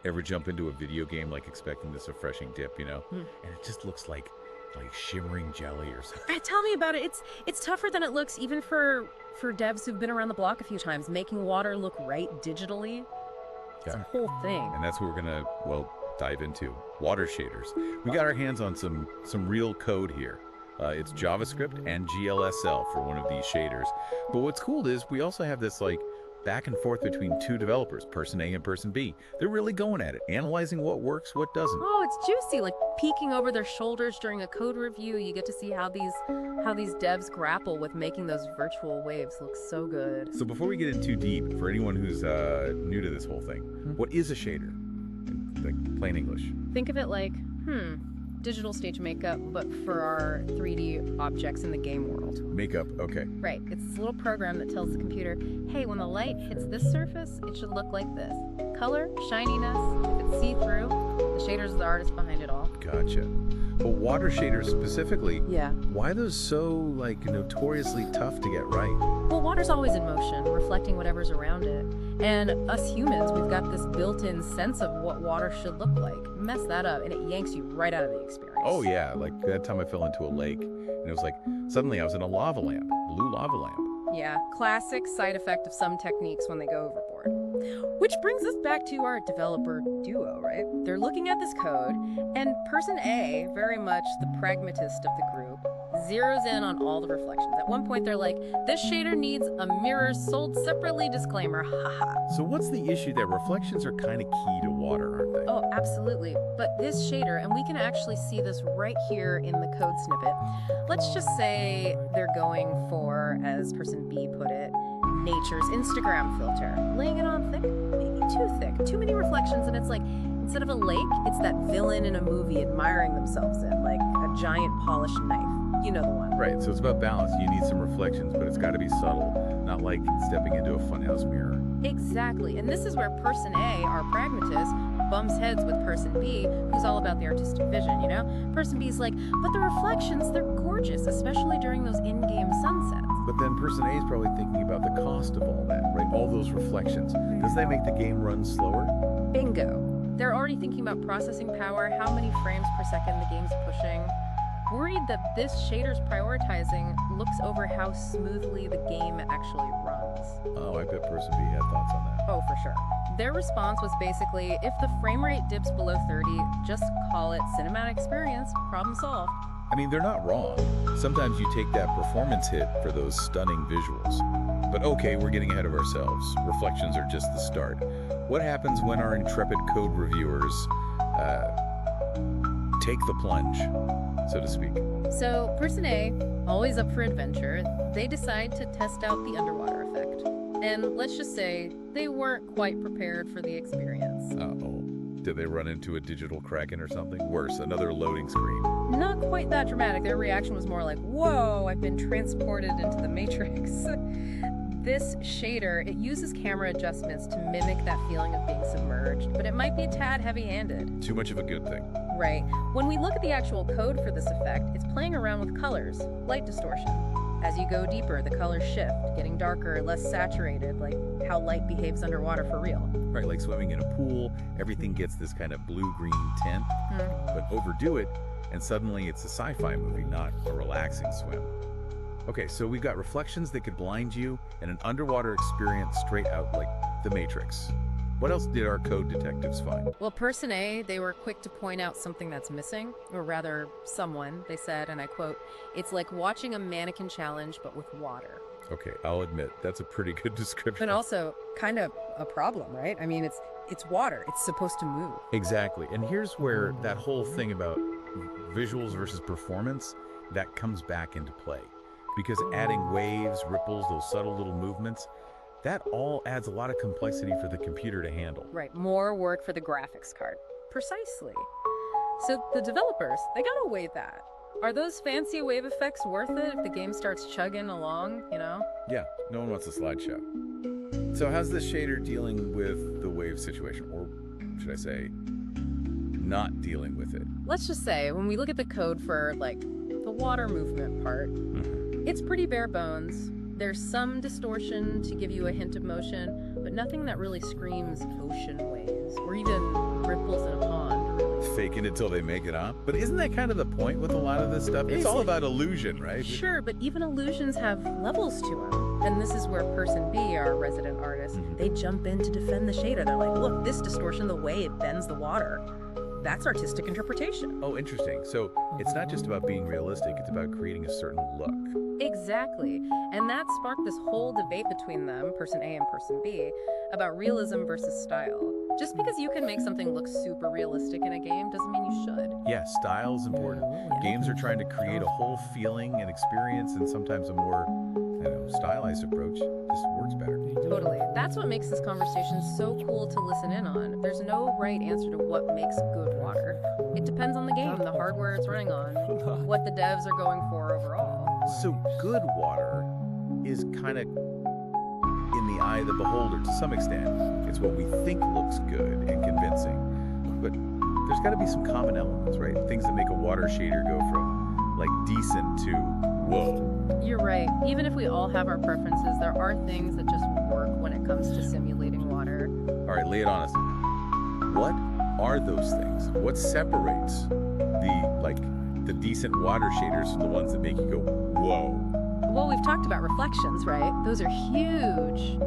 Ever jump into a video game like expecting this refreshing dip, Mm. and it just looks like shimmering jelly or something. Tell me about it. It's tougher than it looks, even for devs who've been around the block a few times. Making water look right digitally, it's a Yeah. whole thing. And that's what we're gonna dive into water shaders. We got our hands on some real code here. It's JavaScript and GLSL for one of these shaders. But what's cool is we also have this back and forth between two developers, person A and person B. They're really going at it, analyzing what works, what doesn't. Oh, it's juicy. Like peeking over their shoulders during a code review, you get to see how these devs grapple with making those virtual waves look so good. So before we get in too deep, for anyone who's new to this whole thing, what is a shader? In plain English. Think of it like, digital stage makeup, but for our 3D objects in the game world. Makeup, okay. Right. It's this little program that tells the computer, hey, when the light hits this surface, it should look like this. Color, shininess, if it's see-through, the shader's the artist behind it all. Gotcha. But water shaders specifically, Yeah. why are those so notoriously tough to get right? Well, water's always in motion, reflecting whatever's around it. And us humans, we've got this built-in sense of what water should look like. Mess that up, and it yanks you right out of the experience. Oh yeah, like that time I fell into a lake, and it was like suddenly I was in a lava lamp, blue lava lamp. Yeah, classic side effect of some techniques when they go overboard. Which brings us back to our developer duo, right? They're looking at this code, and person A, very much the pragmatist of the group, zeroes in on all the reflections. At one point, they're like, this shader needs a mirror sold separately disclaimer, haha. So what's the issue that reflections are kind of key to water, aren't they? Oh, absolutely. But this shader, and we can actually see this right here in the code snippet. Let's just say they're going for, as person B put it, nature's Instagram filter. Laying it on thick, maybe too thick. Too many reflections, and it's like, instead of a lake, it's that villain in a movie admiring themselves in, like a giant polished knife. You know the one. Right, so it's about balance. You need some reflections, but it's got to be subtle, not like stepping into a funhouse mirror. Exactly, and this is where person A, our pragmatist, bumps heads with person B, who's all about the artistic vision, you know? Person B's like, but the reflections, they're gorgeous, especially during those in-game sunsets. But then person A is probably thinking about the cost of all that, right? All those reflections. Does that make the game run slower? Bingo. They're already thinking about processing power, how many frames per second the game's pushing. Worried that this shader's prioritizing looks over how smoothly the game actually runs. Oh, I bet person B had thoughts on that. Oh, for sure. Their response was basically, if the frame rate dips below 30, just call it cinematic experience, problem solved. I mean, they're not wrong. Sometimes you take that performance hit for those stunning visuals. But okay, we're getting ahead of ourselves. Reflections are just the start. What happens when our intrepid code reviewers take the plunge, so to speak? So, person A, always up for adventure, they decide to test out the underwater effect. And let's just say they weren't quite prepared for the experience. Uh-oh. Did they run into a digital kraken or something? Worse, another loading screen. Not quite that dramatic. Their reaction was more like, whoa, I've been transported into the Matrix. This shader, it uses camera adjustments to mimic that feeling of being submerged, but it might be a tad heavy-handed. Too much of a good thing. Right. When we look at the actual code for this effect, it's playing around with colors, light distortion. As you go deeper, the colors shift, getting darker, less saturated, like how light behaves underwater for real. Right, like swimming in a pool, everything gets this kind of blue-green tint, but overdo it, and suddenly it's a sci-fi movie, not a relaxing swim. Okay, so we've got reflections that could blind you, and an underwater experience straight out like The Matrix. What else did our code detectives find? Well, person A, they were quick to point out something that's missing, or rather, someone. They said, and I quote, it's like watching a mannequin challenge, but with water. Okay, I'll admit, that's a pretty good description. But also, kind of a problem, right? I mean, it's water. It's supposed to move. Exactly, and here's where that whole thing about visuals versus performance, that comes back into play. Because adding waves, ripples, those subtle little movements, that all adds a lot of complexity for the computer to handle. Right, more work for the graphics card. Precisely. So the developers, they gotta weigh that. Are those fancy wave effects worth it if the game starts chugging along, you know? Yeah, no one wants a slideshow. So how's this shader dealing with the wave situation? Or should I say, not dealing with it? Let's just say, when we look at the code for, like, the water movement part, it's pretty bare bones. There's some distortion to give you a hint of motion, but nothing that really screams ocean waves, or even faking it till they make it, huh? But isn't that kind of the point with a lot of this stuff? It's all about illusion, right? Sure, but even illusions have levels to them. And this is where Person B, our resident artist, they jump in to defend the shader. They're like, look, this distortion, the way it bends the water, that's artistic interpretation. Oh, interesting. So it's not just about being realistic, it's about creating a certain look. Exactly. And that sparked this whole debate between them, Person A and Person B, about realism versus style. Just because you can make something look super realistic in a game doesn't mean you should. Yeah, style's important. Games are trying to create a whole feeling and experience, and sometimes a more, stylized approach just works better. Totally. That's what makes this conversation so cool to listen in on. There's no right answer to what makes good water. It depends on the game, the hardware it's running on, what the devs are going for overall. So good water is kind of in the eye of the beholder to some extent. It's what we think looks good and convincing. But there's got to be some common elements, right? Things that make a water shader go from, like, decent to whoa. You're right. Even if we all have our preferences, there are things that just work when it comes to simulating water. All right, lay it on us. What are those things? What separates the decent water shaders from the ones that make you go, whoa? Well, we've talked about reflections, right? Those are huge.